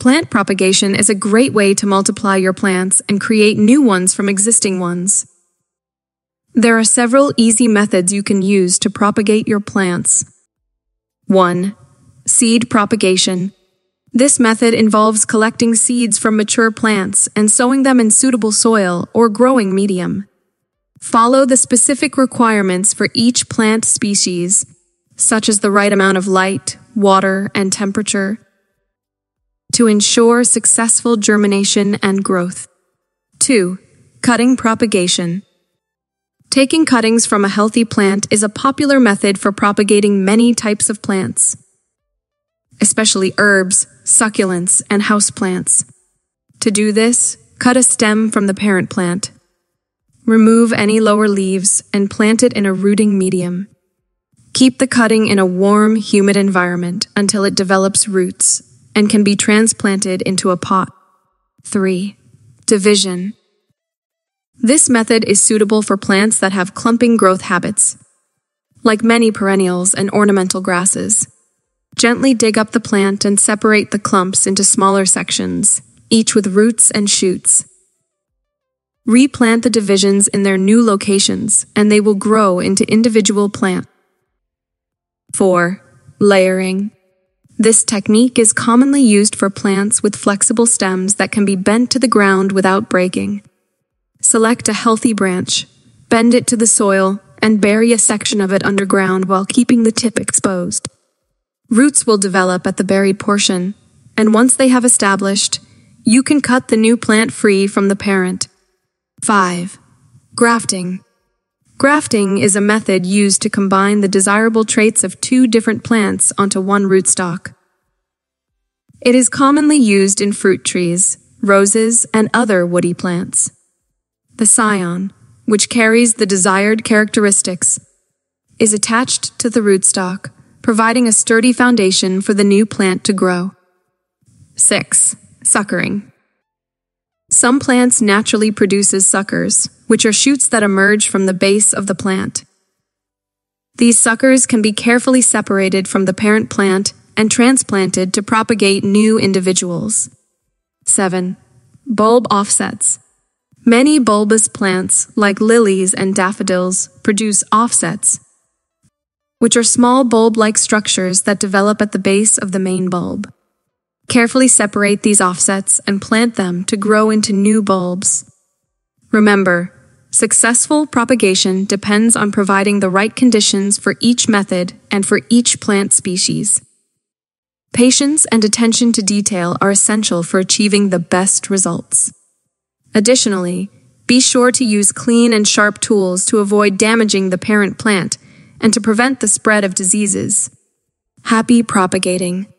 Plant propagation is a great way to multiply your plants and create new ones from existing ones. There are several easy methods you can use to propagate your plants. 1. Seed propagation. This method involves collecting seeds from mature plants and sowing them in suitable soil or growing medium. Follow the specific requirements for each plant species, such as the right amount of light, water, and temperature, to ensure successful germination and growth. 2. Cutting propagation. Taking cuttings from a healthy plant is a popular method for propagating many types of plants, especially herbs, succulents, and houseplants. To do this, cut a stem from the parent plant. Remove any lower leaves and plant it in a rooting medium. Keep the cutting in a warm, humid environment until it develops roots and can be transplanted into a pot. 3. Division. This method is suitable for plants that have clumping growth habits. Like many perennials and ornamental grasses, gently dig up the plant and separate the clumps into smaller sections, each with roots and shoots. Replant the divisions in their new locations, and they will grow into individual plants. 4. Layering. This technique is commonly used for plants with flexible stems that can be bent to the ground without breaking. Select a healthy branch, bend it to the soil, and bury a section of it underground while keeping the tip exposed. Roots will develop at the buried portion, and once they have established, you can cut the new plant free from the parent. 5. Grafting. Grafting is a method used to combine the desirable traits of two different plants onto one rootstock. It is commonly used in fruit trees, roses, and other woody plants. The scion, which carries the desired characteristics, is attached to the rootstock, providing a sturdy foundation for the new plant to grow. 6. Suckering. Some plants naturally produces suckers, which are shoots that emerge from the base of the plant. These suckers can be carefully separated from the parent plant and transplanted to propagate new individuals. 7. Bulb offsets. Many bulbous plants, like lilies and daffodils, produce offsets, which are small bulb-like structures that develop at the base of the main bulb. Carefully separate these offsets and plant them to grow into new bulbs. Remember, successful propagation depends on providing the right conditions for each method and for each plant species. Patience and attention to detail are essential for achieving the best results. Additionally, be sure to use clean and sharp tools to avoid damaging the parent plant and to prevent the spread of diseases. Happy propagating!